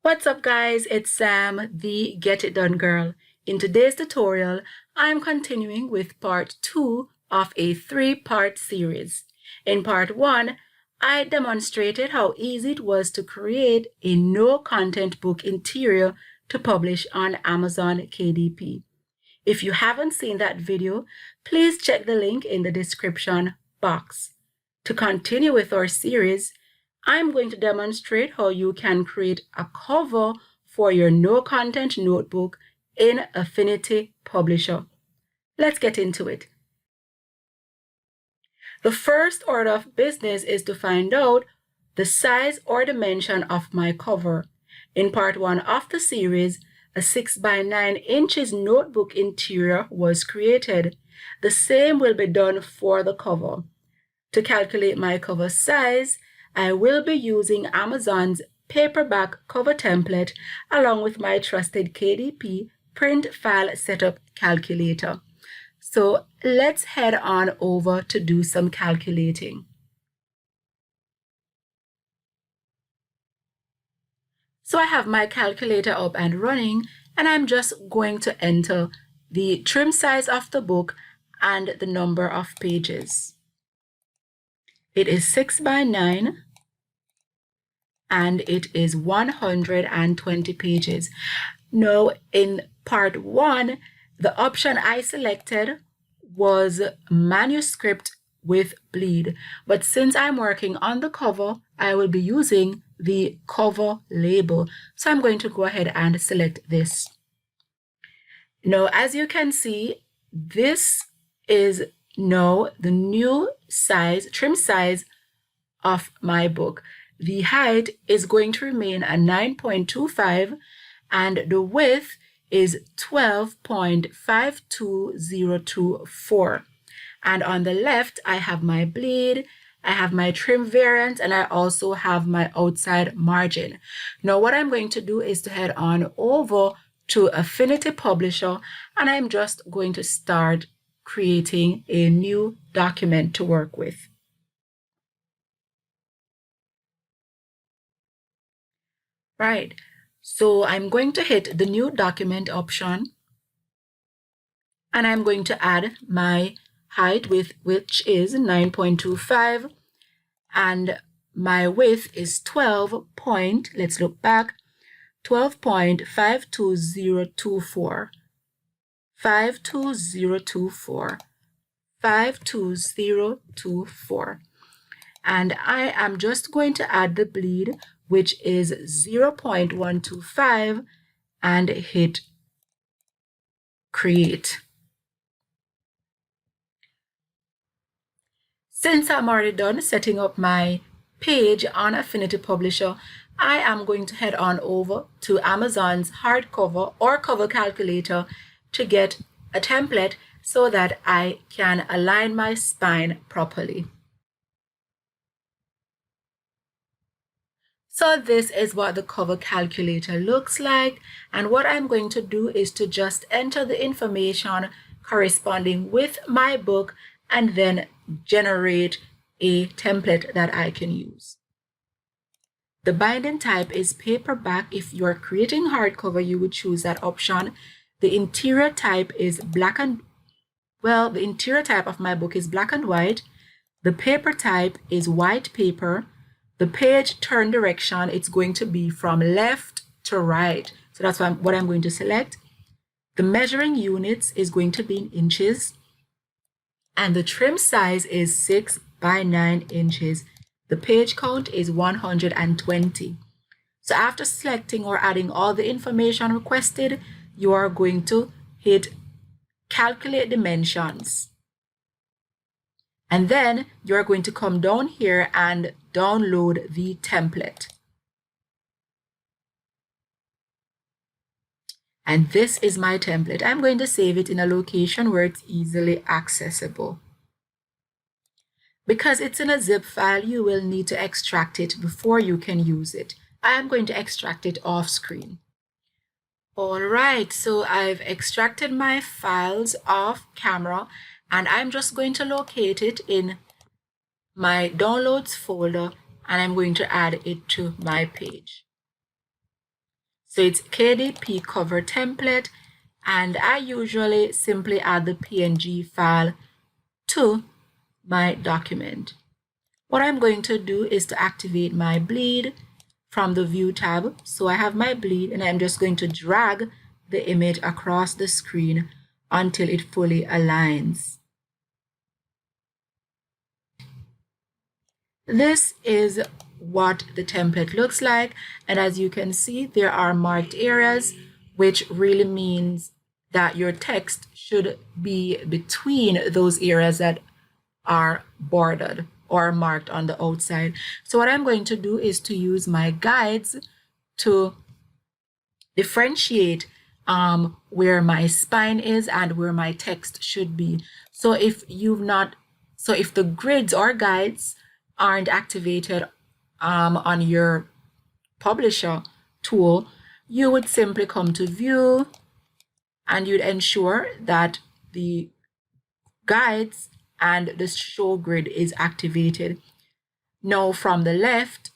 What's up guys, it's Sam, the Get It Done Girl. In today's tutorial, I'm continuing with part 2 of a 3-part series. In part 1, I demonstrated how easy it was to create a no-content book interior to publish on Amazon KDP. If you haven't seen that video, please check the link in the description box. To continue with our series, I'm going to demonstrate how you can create a cover for your no-content notebook in Affinity Publisher. Let's get into it. The first order of business is to find out the size or dimension of my cover. In part 1 of the series, a 6 by 9 inches notebook interior was created. The same will be done for the cover. To calculate my cover size, I will be using Amazon's paperback cover template along with my trusted KDP print file setup calculator. So let's head on over to do some calculating. So I have my calculator up and running, and I'm just going to enter the trim size of the book and the number of pages. It is 6 by 9. And it is 120 pages. Now, in part 1, the option I selected was manuscript with bleed. But since I'm working on the cover, I will be using the cover label. So I'm going to go ahead and select this. Now, as you can see, this is now the new size, trim size of my book. The height is going to remain at 9.25 and the width is 12.52024. And on the left, I have my bleed, I have my trim variant, and I also have my outside margin. Now, what I'm going to do is to head on over to Affinity Publisher, and I'm just going to start creating a new document to work with. Right, so I'm going to hit the new document option and I'm going to add my height which is 9.25 and my width is 12.52024. 52024. And I am just going to add the bleed, which is 0.125, and hit create. Since I'm already done setting up my page on Affinity Publisher, I am going to head on over to Amazon's hardcover or cover calculator to get a template so that I can align my spine properly. So this is what the cover calculator looks like, and what I'm going to do is to just enter the information corresponding with my book and then generate a template that I can use. The binding type is paperback. If you're creating hardcover, you would choose that option. The interior type is the interior type of my book is black and white. The paper type is white paper. The page turn direction, it's going to be from left to right. So that's what I'm going to select. The measuring units is going to be in inches. And the trim size is 6 by 9 inches. The page count is 120. So after selecting or adding all the information requested, you are going to hit calculate dimensions. And then you're going to come down here and download the template. And this is my template. I'm going to save it in a location where it's easily accessible. Because it's in a zip file, you will need to extract it before you can use it. I am going to extract it off screen. All right, so I've extracted my files off camera, and I'm just going to locate it in my downloads folder, and I'm going to add it to my page. So it's KDP cover template, and I usually simply add the PNG file to my document. What I'm going to do is to activate my bleed from the view tab. So I have my bleed and I'm just going to drag the image across the screen until it fully aligns. This is what the template looks like, and as you can see, there are marked areas, which really means that your text should be between those areas that are bordered or marked on the outside. So what I'm going to do is to use my guides to differentiate where my spine is and where my text should be. So if the grids or guides aren't activated on your publisher tool, you would simply come to view and you'd ensure that the guides and the show grid is activated. Now from the left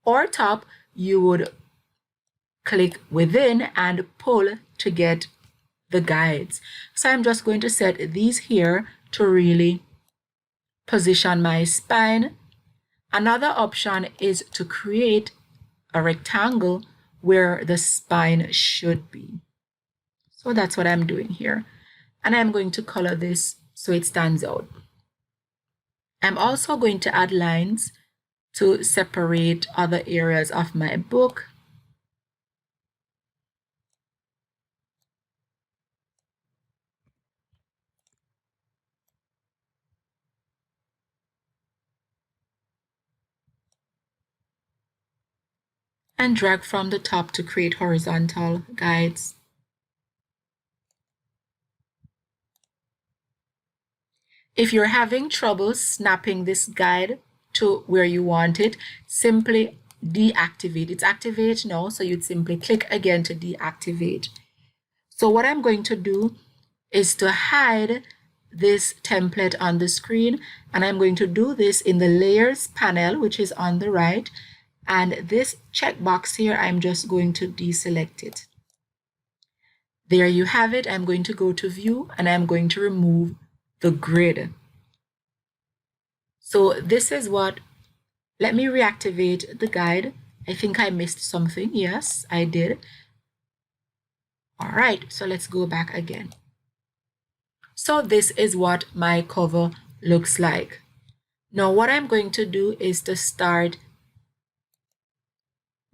or top, you would click within and pull to get the guides. So I'm just going to set these here to really position my spine. Another option is to create a rectangle where the spine should be. So that's what I'm doing here. And I'm going to color this so it stands out. I'm also going to add lines to separate other areas of my book. And drag from the top to create horizontal guides. If you're having trouble snapping this guide to where you want it, simply deactivate. It's activate now, so you'd simply click again to deactivate. So what I'm going to do is to hide this template on the screen, and I'm going to do this in the layers panel, which is on the right, and this checkbox here, I'm just going to deselect it. There you have it. I'm going to go to view and I'm going to remove the grid. So this is what, let me reactivate the guide. I think I missed something. Yes, I did. All right, so let's go back again. So this is what my cover looks like. Now what I'm going to do is to start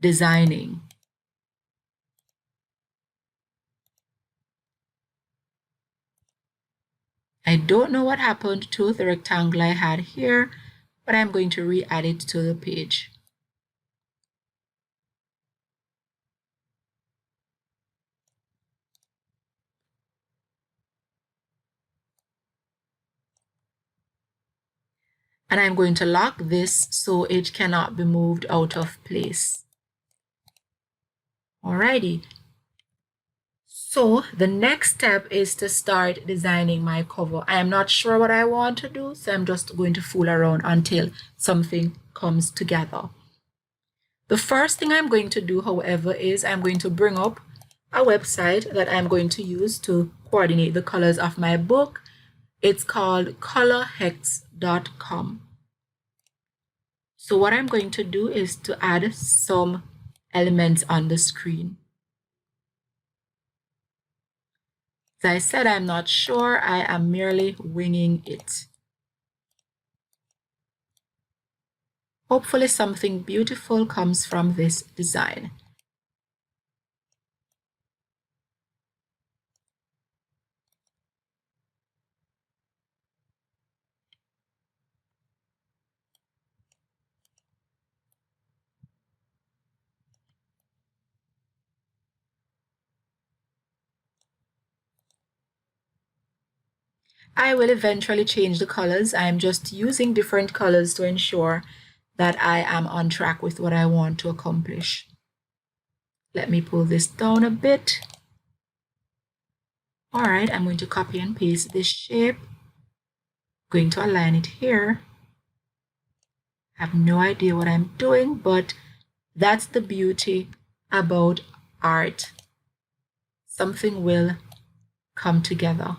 designing. I don't know what happened to the rectangle I had here, but I'm going to re-add it to the page. And I'm going to lock this so it cannot be moved out of place. Alrighty. So the next step is to start designing my cover. I am not sure what I want to do, so I'm just going to fool around until something comes together. The first thing I'm going to do, however, is I'm going to bring up a website that I'm going to use to coordinate the colors of my book. It's called colorhex.com. So what I'm going to do is to add some elements on the screen. As I said, I'm not sure. I am merely winging it. Hopefully something beautiful comes from this design. I will eventually change the colors. I'm just using different colors to ensure that I am on track with what I want to accomplish. Let me pull this down a bit. All right, I'm going to copy and paste this shape. Going to align it here. I have no idea what I'm doing, but that's the beauty about art, something will come together.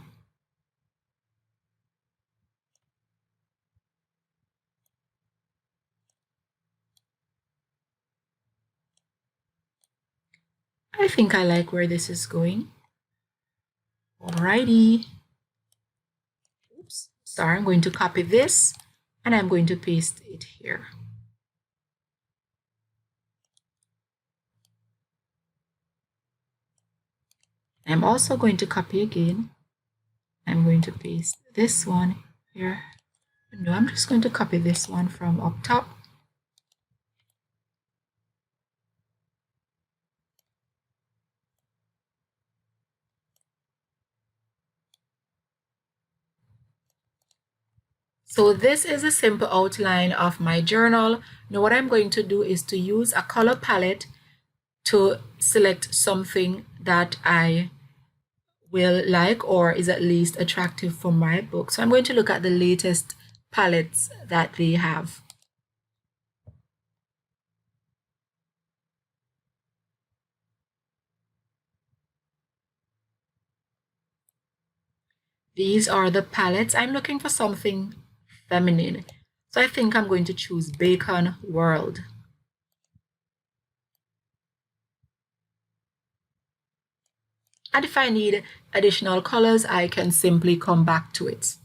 I think I like where this is going. Alrighty. Oops. Sorry, I'm going to copy this and I'm going to paste it here. I'm also going to copy again. I'm going to paste this one here. No, I'm just going to copy this one from up top. So this is a simple outline of my journal. Now what I'm going to do is to use a color palette to select something that I will like or is at least attractive for my book. So I'm going to look at the latest palettes that they have. These are the palettes. I'm looking for something feminine. So I think I'm going to choose Bacon World. And if I need additional colors, I can simply come back to it.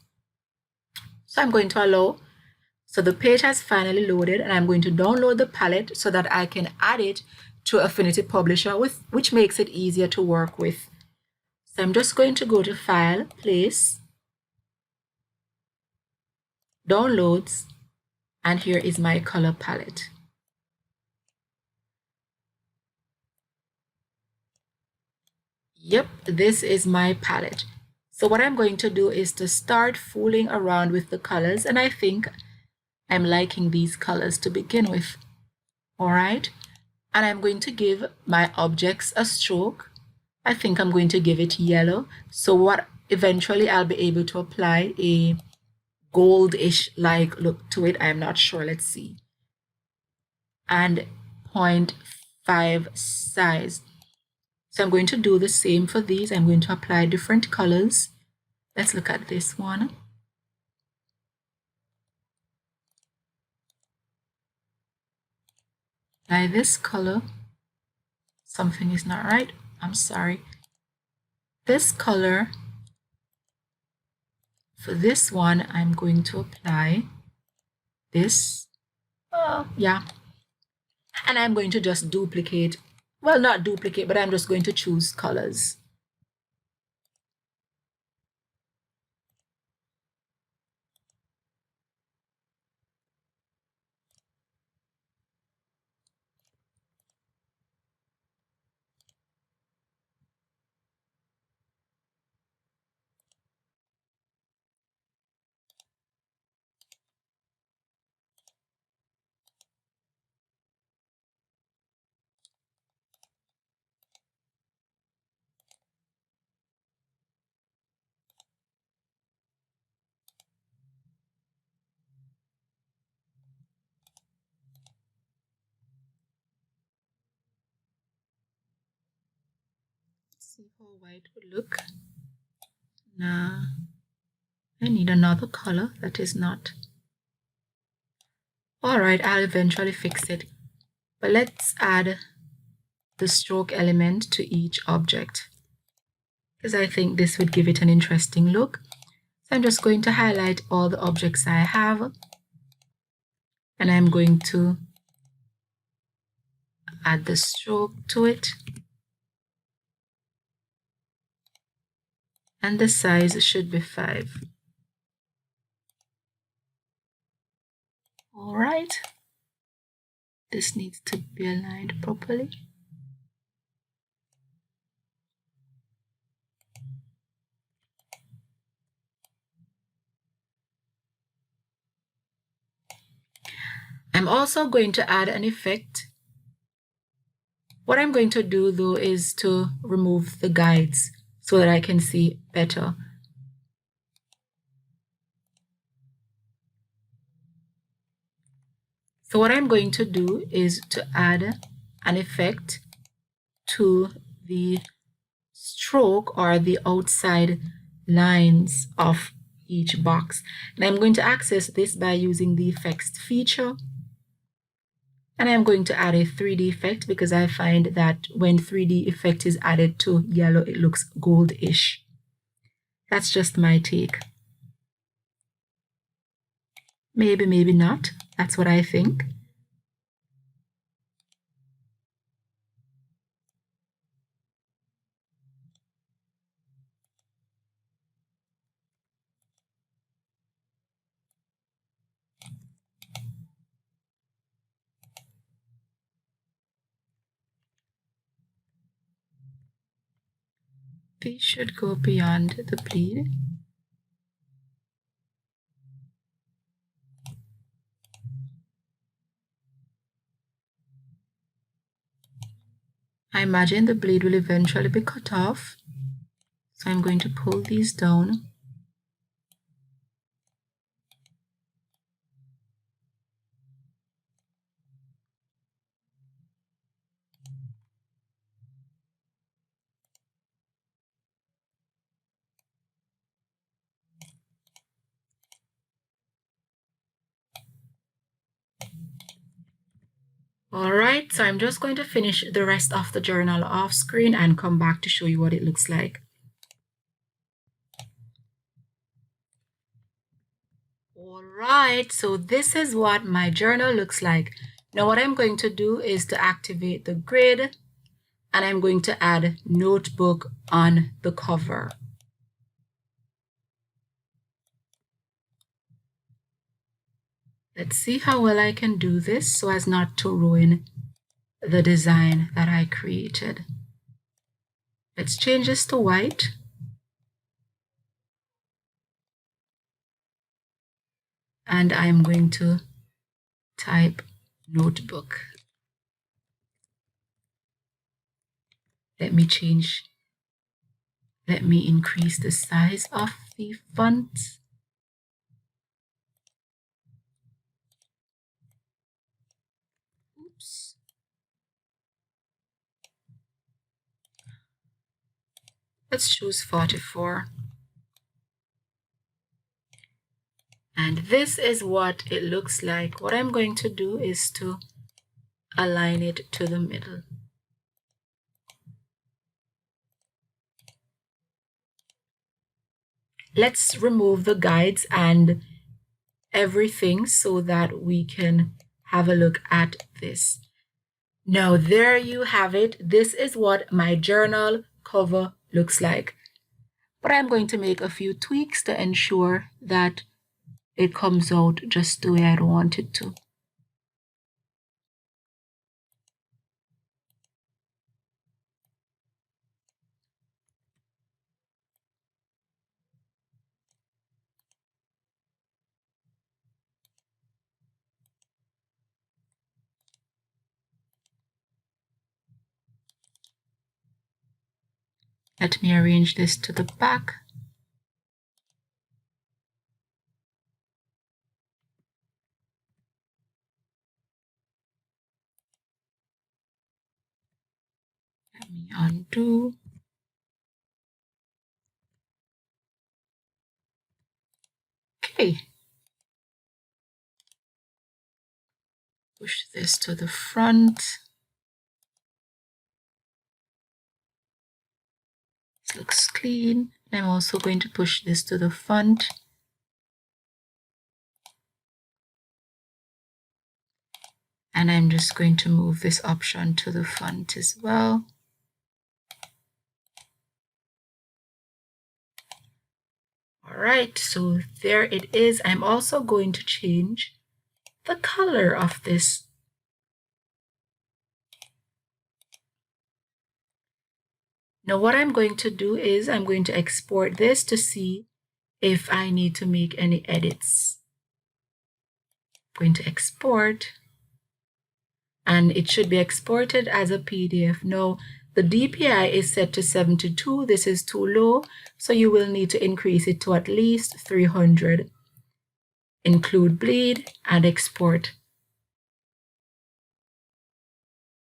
So I'm going to allow. So the page has finally loaded and I'm going to download the palette so that I can add it to Affinity Publisher, which makes it easier to work with. So I'm just going to go to File, Place, Downloads, and here is my color palette. Yep, this is my palette. So what I'm going to do is to start fooling around with the colors, and I think I'm liking these colors to begin with. All right, and I'm going to give my objects a stroke. I think I'm going to give it yellow. So what eventually I'll be able to apply a goldish like look to it. I'm not sure. Let's see. And 0.5 size. So I'm going to do the same for these. I'm going to apply different colors. Let's look at this one. By this color, something is not right. I'm sorry. This color, for this one, I'm going to apply this. Yeah. And I'm going to just duplicate. Well, not duplicate, but I'm just going to choose colors. See how white would look. Now I need another color that is not. All right, I'll eventually fix it. But let's add the stroke element to each object because I think this would give it an interesting look. So I'm just going to highlight all the objects I have and I'm going to add the stroke to it. And the size should be 5. All right. This needs to be aligned properly. I'm also going to add an effect. What I'm going to do though is to remove the guides so that I can see better. So what I'm going to do is to add an effect to the stroke or the outside lines of each box. And I'm going to access this by using the effects feature. And I'm going to add a 3D effect because I find that when 3D effect is added to yellow, it looks goldish. That's just my take. Maybe, maybe not. That's what I think. These should go beyond the bleed. I imagine the bleed will eventually be cut off. So I'm going to pull these down. Alright, so I'm just going to finish the rest of the journal off screen and come back to show you what it looks like. Alright, so this is what my journal looks like. Now what I'm going to do is to activate the grid, and I'm going to add notebook on the cover. Let's see how well I can do this so as not to ruin the design that I created. Let's change this to white. And I'm going to type notebook. Let me increase the size of the font. Oops. Let's choose 44. And this is what it looks like. What I'm going to do is to align it to the middle. Let's remove the guides and everything so that we can have a look at this. Now there you have it. This is what my journal cover looks like. But I'm going to make a few tweaks to ensure that it comes out just the way I want it to. Let me arrange this to the back. Let me undo. Okay. Push this to the front. This looks clean. I'm also going to push this to the front. And I'm just going to move this option to the front as well. All right, so there it is. I'm also going to change the color of this. Now what I'm going to do is I'm going to export this to see if I need to make any edits. I'm going to export, and it should be exported as a PDF. Now the DPI is set to 72. This is too low, so you will need to increase it to at least 300. Include bleed and export.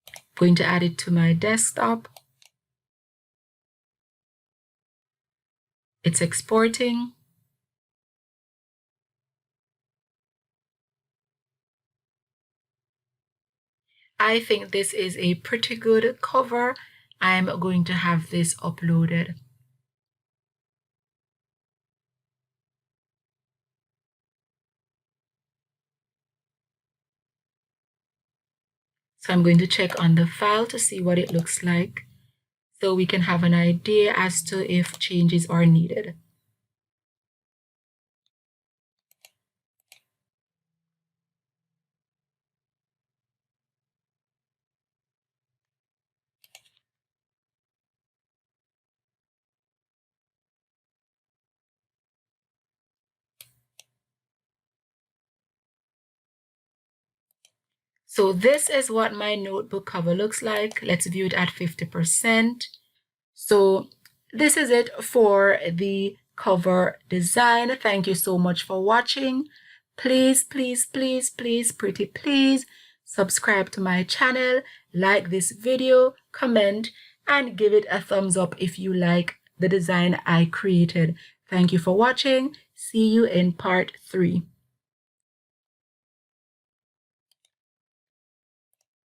I'm going to add it to my desktop. It's exporting. I think this is a pretty good cover. I'm going to have this uploaded. So I'm going to check on the file to see what it looks like so we can have an idea as to if changes are needed. So this is what my notebook cover looks like. Let's view it at 50%. So this is it for the cover design. Thank you so much for watching. Please, please, please, please, pretty please, subscribe to my channel, like this video, comment, and give it a thumbs up if you like the design I created. Thank you for watching. See you in part 3.